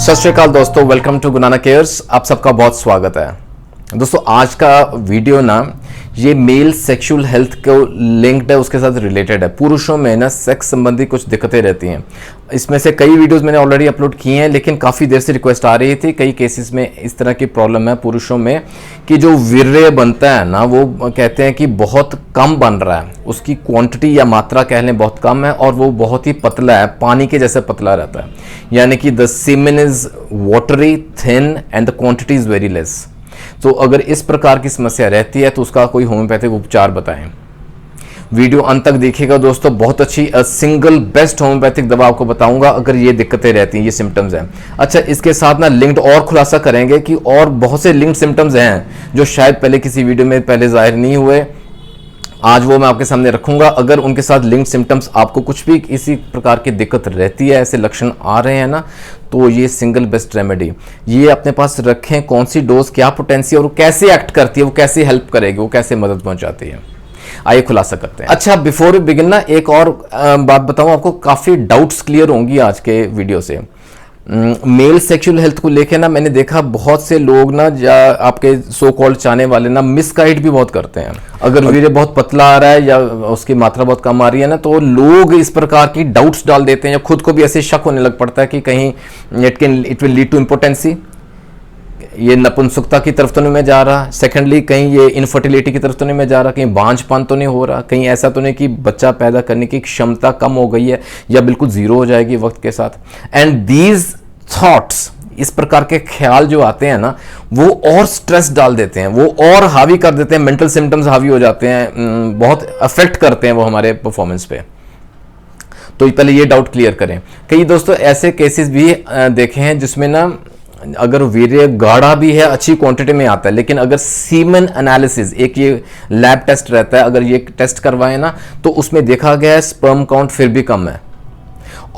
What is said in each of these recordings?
सत श्री अकाल दोस्तों, वेलकम टू गुनाना केयर्स। आप सबका बहुत स्वागत है। दोस्तों आज का वीडियो ना ये मेल सेक्सुअल हेल्थ को लिंक्ड है, उसके साथ रिलेटेड है। पुरुषों में ना सेक्स संबंधी कुछ दिक्कतें रहती हैं। इसमें से कई वीडियोस मैंने ऑलरेडी अपलोड किए हैं, लेकिन काफ़ी देर से रिक्वेस्ट आ रही थी। कई केसेस में इस तरह की प्रॉब्लम है पुरुषों में कि जो वीर्य बनता है ना, वो कहते हैं कि बहुत कम बन रहा है, उसकी क्वांटिटी या मात्रा कह लें बहुत कम है, और वो बहुत ही पतला है, पानी के जैसे पतला रहता है। यानी कि the semen is watery, thin and the quantity is very less. तो अगर इस प्रकार की समस्या रहती है तो उसका कोई होम्योपैथिक उपचार बताएं। वीडियो अंत तक देखिएगा दोस्तों, बहुत अच्छी सिंगल बेस्ट होम्योपैथिक दवा आपको बताऊंगा अगर ये दिक्कतें रहती हैं, ये सिम्टम्स हैं। अच्छा, इसके साथ ना लिंक्ड और खुलासा करेंगे कि और बहुत से लिंक्ड सिम्टम्स हैं जो शायद पहले किसी वीडियो में पहले जाहिर नहीं हुए। आज वो मैं आपके सामने रखूंगा। अगर उनके साथ लिंक्ड सिम्टम्स, आपको कुछ भी इसी प्रकार की दिक्कत रहती है, ऐसे लक्षण आ रहे हैं ना, तो ये सिंगल बेस्ट रेमेडी ये अपने पास रखें। कौन सी डोज, क्या पोटेंसी, और वो कैसे एक्ट करती है, वो कैसे हेल्प करेगी, वो कैसे मदद पहुंचाती है, आइए खुलासा करते हैं। अच्छा, बिफोर वी बिगिन ना एक और बात बताऊं आपको, काफ़ी डाउट्स क्लियर होंगी आज के वीडियो से। मेल सेक्सुअल हेल्थ को लेके ना मैंने देखा बहुत से लोग ना, आपके सो कॉल्ड चाहने वाले ना, मिसगाइड भी बहुत करते हैं। अगर वीर्य बहुत पतला आ रहा है या उसकी मात्रा बहुत कम आ रही है ना, तो लोग इस प्रकार की डाउट्स डाल देते हैं, या खुद को भी ऐसे शक होने लग पड़ता है कि कहीं it will lead to impotency, ये नपुंसकता की तरफ तो नहीं मैं जा रहा। सेकेंडली, कहीं ये इनफर्टिलिटी की तरफ तो नहीं मैं जा रहा, कहीं बांझपन तो नहीं हो रहा, कहीं ऐसा तो नहीं कि बच्चा पैदा करने की क्षमता कम हो गई है या बिल्कुल जीरो हो जाएगी वक्त के साथ। एंड दीज थॉट्स, इस प्रकार के ख्याल जो आते हैं ना, वो और स्ट्रेस डाल देते हैं, वो और हावी कर देते हैं, मेंटल सिम्टम्स हावी हो जाते हैं, बहुत अफेक्ट करते हैं वो हमारे परफॉर्मेंस पे। तो पहले ये डाउट क्लियर करें। कई दोस्तों ऐसे केसेस भी देखे हैं जिसमें ना अगर वीर्य गाढ़ा भी है, अच्छी क्वांटिटी में आता है, लेकिन अगर सीमेन एनालिसिस, एक ये लैब टेस्ट रहता है, अगर ये टेस्ट करवाए ना तो उसमें देखा गया है स्पर्म काउंट फिर भी कम है।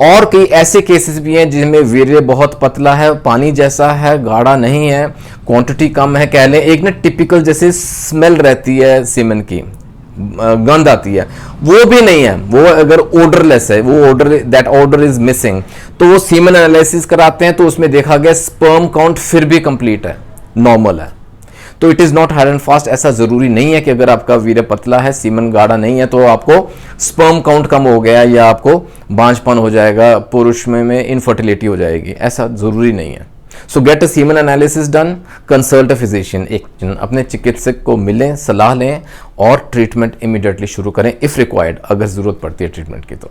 और कई ऐसे केसेस भी हैं जिनमें वीर्य बहुत पतला है, पानी जैसा है, गाढ़ा नहीं है, क्वांटिटी कम है, कह लें एक ना टिपिकल जैसे स्मेल रहती है सीमेन की, गंध आती है, वो भी नहीं है। वो अगर ओडरलेस है, वो दैट ऑर्डर इज मिसिंग, तो वो सीमेन एनालिसिस कराते हैं तो उसमें देखा गया स्पर्म काउंट फिर भी कंप्लीट है, नॉर्मल है। तो it is not hard and fast. ऐसा जरूरी नहीं है कि अगर आपका वीर्य पतला है, सीमेन गाढ़ा नहीं है, तो आपको स्पर्म काउंट कम हो गया या आपको बांझपन हो जाएगा, पुरुष में इनफर्टिलिटी हो जाएगी, ऐसा जरूरी नहीं है। So get a semen analysis done, consult a physician, एक अपने चिकित्सक को मिलें, सलाह लें और ट्रीटमेंट इमीडिएटली शुरू करें इफ रिक्वायर्ड, अगर जरूरत पड़ती है ट्रीटमेंट की तो।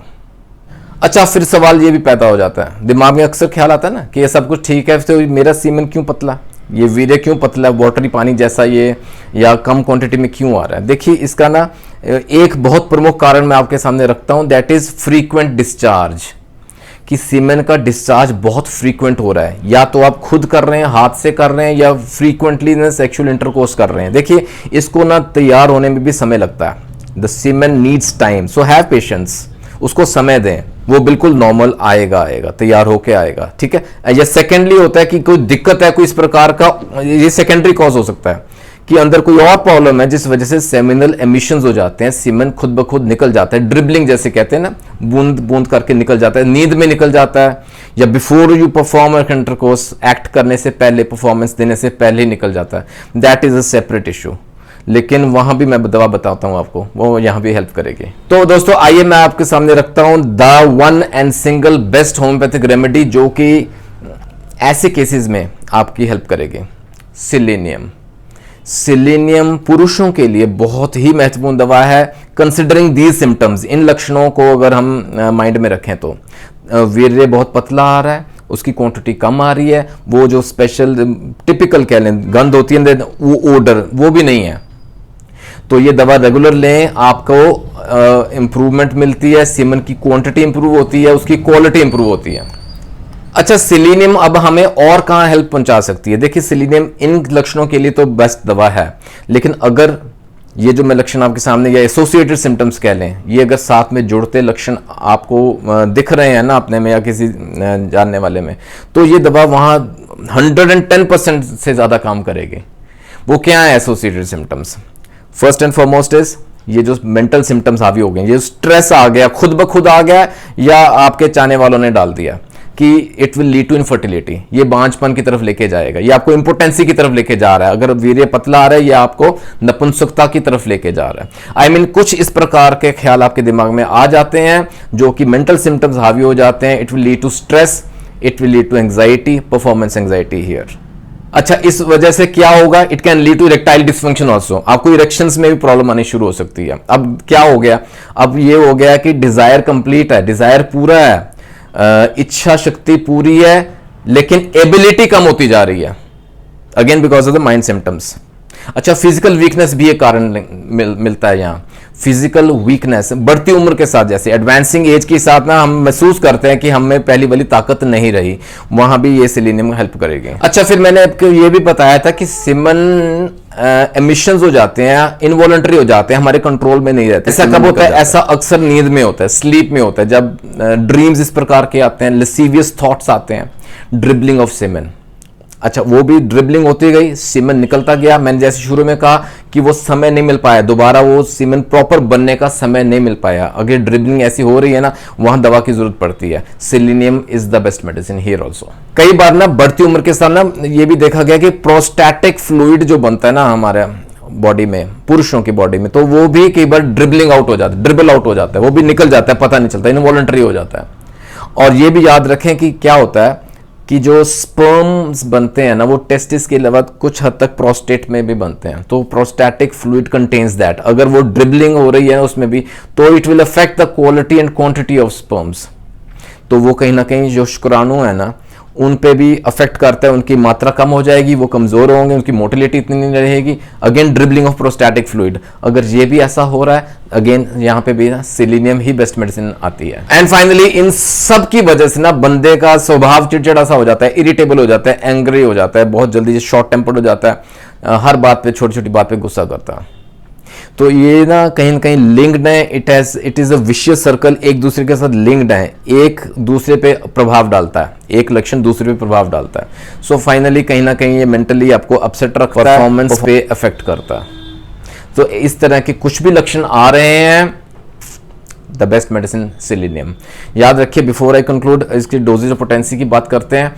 अच्छा, फिर सवाल ये भी पैदा हो जाता है, दिमाग में अक्सर ख्याल आता है ना कि ये सब कुछ ठीक है, तो मेरा सीमेन क्यों पतला, ये वीर्य क्यों पतला, वाटरी पानी जैसा ये, या कम क्वांटिटी में क्यों आ रहा है। देखिए, इसका ना एक बहुत प्रमुख कारण मैं आपके सामने रखता हूं, दैट इज फ्रीक्वेंट डिस्चार्ज, कि सीमेन का डिस्चार्ज बहुत फ्रीक्वेंट हो रहा है, या तो आप खुद कर रहे हैं, हाथ से कर रहे हैं, या फ्रीक्वेंटली ना सेक्सुअल इंटरकोर्स कर रहे हैं। देखिए, इसको ना तैयार होने में भी समय लगता है। The semen needs time, so have patience, उसको समय दें, वो बिल्कुल नॉर्मल आएगा, तैयार होके आएगा, ठीक है। या सेकेंडली होता है कि कोई दिक्कत है, कोई इस प्रकार का, ये सेकेंडरी कॉज हो सकता है कि अंदर कोई और प्रॉब्लम है जिस वजह से सेमिनल एमिशंस हो जाते हैं, सीमेन खुद ब खुद निकल जाता है, ड्रिबलिंग जैसे कहते हैं ना, बूंद बूंद करके निकल जाता है, नींद में निकल जाता है, या before you perform intercourse, act करने से पहले, परफॉर्मेंस देने से पहले ही निकल जाता है। That is a separate issue, लेकिन वहां भी मैं दवा बताता हूं आपको, वो यहां भी हेल्प करेगी। तो दोस्तों आइए मैं आपके सामने रखता हूं the one and single best homeopathic remedy जो कि ऐसे केसेस में आपकी हेल्प करेगी, सिलेनियम। सिलेनियम पुरुषों के लिए बहुत ही महत्वपूर्ण दवा है, कंसिडरिंग दीज सिम्टम्स, इन लक्षणों को अगर हम माइंड में रखें तो। वीर्य बहुत पतला आ रहा है, उसकी क्वांटिटी कम आ रही है, वो जो स्पेशल टिपिकल कह लें गंध होती है, वो ओडर वो भी नहीं है, तो ये दवा रेगुलर लें, आपको इंप्रूवमेंट मिलती है, सीमेन की क्वांटिटी इंप्रूव होती है, उसकी क्वालिटी इंप्रूव होती है। अच्छा, सिलेनियम अब हमें और कहां हेल्प पहुंचा सकती है। देखिए, सिलेनियम इन लक्षणों के लिए तो बेस्ट दवा है, लेकिन अगर ये जो मैं लक्षण आपके सामने, या एसोसिएटेड सिम्टम्स कह लें, ये अगर साथ में जुड़ते लक्षण आपको दिख रहे हैं ना अपने में या किसी जानने वाले में, तो ये दवा वहां 110% से ज्यादा काम करेगी। वो क्या है associated symptoms? First and foremost is ये जो मेंटल सिम्टम्स हावी हो गए, ये स्ट्रेस आ गया, खुद ब खुद आ गया या आपके चाहने वालों ने डाल दिया कि it will lead to infertility, ये बांझपन की तरफ लेके जाएगा, ये आपको इंपोटेंसी की तरफ लेके जा रहा है, अगर वीर्य पतला आ रहा है ये आपको नपुंसकता की तरफ लेके जा रहा है। आई मीन कुछ इस प्रकार के ख्याल आपके दिमाग में आ जाते हैं जो कि मेंटल सिम्टम्स हावी हो जाते हैं। It will lead to stress, it will lead to anxiety, performance anxiety here. अच्छा, इस वजह से क्या होगा, it can lead to erectile dysfunction also, आपको इरेक्शंस में भी प्रॉब्लम आनी शुरू हो सकती है। अब क्या हो गया, अब ये हो गया कि डिजायर कंप्लीट है, डिजायर पूरा है, इच्छा शक्ति पूरी है, लेकिन एबिलिटी कम होती जा रही है, again because of the mind symptoms. अच्छा, फिजिकल वीकनेस भी एक कारण मिलता है यहाँ। फिजिकल वीकनेस बढ़ती उम्र के साथ, जैसे एडवांसिंग एज के साथ ना हम महसूस करते हैं कि हमें पहली वाली ताकत नहीं रही, वहां भी ये सेलेनियम हेल्प करेगी। अच्छा, फिर मैंने आपको ये भी बताया था कि सीमन एमिशंस हो जाते हैं, इनवॉलंटरी हो जाते हैं, हमारे कंट्रोल में नहीं रहते। ऐसा कब होता है? ऐसा अक्सर नींद में होता है, स्लीप में होता है, जब ड्रीम्स इस प्रकार के आते हैं, लसीवियस थॉट्स आते हैं, ड्रिबलिंग ऑफ सीमन। अच्छा, वो भी ड्रिबलिंग होती गई, सीमन निकलता गया। मैंने जैसे शुरू में कहा कि वो समय नहीं मिल पाया, दोबारा वो सीमन प्रॉपर बनने का समय नहीं मिल पाया। अगर ड्रिबलिंग ऐसी हो रही है ना, वहां दवा की जरूरत पड़ती है। Selenium is the best medicine here also. कई बार ना बढ़ती उम्र के साथ ना ये भी देखा गया कि प्रोस्टैटिक फ्लूइड जो बनता है ना हमारे बॉडी में, पुरुषों की बॉडी में, तो वो भी कई बार ड्रिबलिंग आउट हो जाता है, ड्रिबल आउट हो जाता है, वो भी निकल जाता है, पता नहीं चलता, इनवॉलंटरी हो जाता है। और ये भी याद रखें कि क्या होता है कि जो स्पर्म्स बनते हैं ना, वो टेस्टिस के अलावा कुछ हद तक प्रोस्टेट में भी बनते हैं, तो प्रोस्टैटिक फ्लूइड कंटेन्स दैट। अगर वो ड्रिबलिंग हो रही है उसमें भी, तो it will affect the quality and quantity of sperms. तो वो कहीं ना कहीं जो शुक्राणु है ना, उन पे भी अफेक्ट करता है, उनकी मात्रा कम हो जाएगी, वो कमजोर होंगे, उनकी मोटिलिटी इतनी नहीं रहेगी। Again dribbling of prostatic fluid, अगर ये भी ऐसा हो रहा है, अगेन यहाँ पे भी ना सेलेनियम ही बेस्ट मेडिसिन आती है। एंड फाइनली इन सब की वजह से ना बंदे का स्वभाव चिड़चिड़ा सा हो जाता है, इरिटेबल हो जाता है, एंग्री हो जाता है, बहुत जल्दी से शॉर्ट टेम्पर्ड हो जाता है, हर बात पे, छोटी छोटी बात पे गुस्सा करता है। तो ये ना कहीं लिंक्ड है, it is a vicious circle, एक दूसरे के साथ लिंक्ड है, एक दूसरे पे प्रभाव डालता है, एक लक्षण दूसरे पे प्रभाव डालता है। सो फाइनली कहीं ना कहीं ये मेंटली आपको अपसेट रखता है, परफॉर्मेंस पे अफेक्ट करता है। तो इस तरह के कुछ भी लक्षण आ रहे हैं, द बेस्ट मेडिसिन सेलेनियम। याद रखिए, बिफोर आई कंक्लूड इसकी डोजेज और पोटेंसी की बात करते हैं,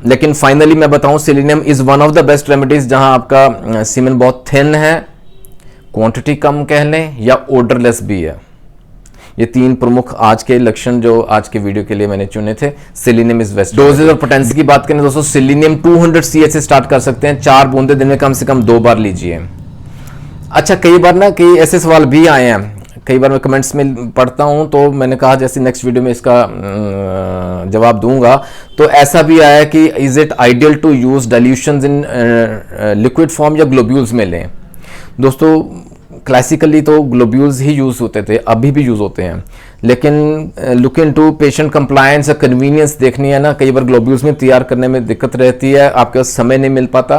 लेकिन फाइनली मैं बताऊं selenium is one of the best remedies जहां आपका सीमेन बहुत थिन है, क्वांटिटी कम कह लें, या ओडरलेस भी है। ये तीन प्रमुख आज के लक्षण जो आज के वीडियो के लिए मैंने चुने थे। Selenium is best. डोजेज और पोटेंसी की बात करें दोस्तों, सेलेनियम 200 CH से स्टार्ट कर सकते हैं, 4 बूंदे दिन में कम से कम 2 बार लीजिए। अच्छा, कई बार ना कई ऐसे सवाल भी आए हैं, कई बार मैं कमेंट्स में पढ़ता हूं, तो मैंने कहा जैसे नेक्स्ट वीडियो में इसका जवाब दूंगा। तो ऐसा भी आया कि is it ideal to use dilutions in liquid form या ग्लोब्यूल्स में लें। दोस्तों क्लासिकली तो ग्लोब्यूल्स ही यूज होते थे, अभी भी यूज होते हैं, लेकिन लुक इनटू पेशेंट कंप्लायंस या कन्वीनियंस देखनी है ना, कई बार ग्लोब्यूल्स में तैयार करने में दिक्कत रहती है, आपके पास समय नहीं मिल पाता,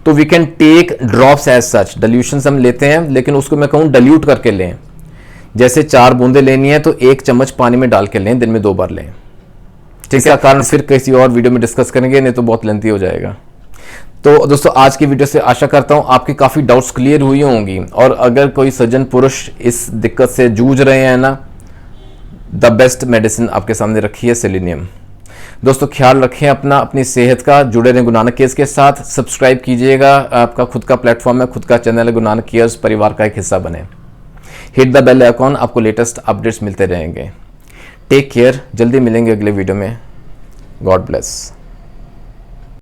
तो we can take drops as such. Dilutions हम लेते हैं, लेकिन उसको मैं कहूँ डाइल्यूट करके लें। जैसे 4 बूंदे लेनी है तो 1 चम्मच पानी में डाल के लें, दिन में 2 बार लें। ठीक है, कारण फिर किसी और वीडियो में डिस्कस करेंगे, नहीं तो बहुत लेंथी हो जाएगा। तो दोस्तों आज की वीडियो से आशा करता हूं आपकी काफ़ी डाउट्स क्लियर हुई होंगी, और अगर कोई सज्जन पुरुष इस दिक्कत से जूझ रहे हैं ना, द बेस्ट मेडिसिन आपके सामने रखी है सेलेनियम। दोस्तों ख्याल रखें अपना, अपनी सेहत का, जुड़े रहें गुरु नानक केयर्स के साथ, सब्सक्राइब कीजिएगा, आपका खुद का प्लेटफॉर्म है, खुद का चैनल है, गुरु नानक केयर्स परिवार का एक हिस्सा बने। हिट द बेल आइकॉन, आपको लेटेस्ट अपडेट्स मिलते रहेंगे। टेक केयर, जल्दी मिलेंगे अगले वीडियो में। God bless.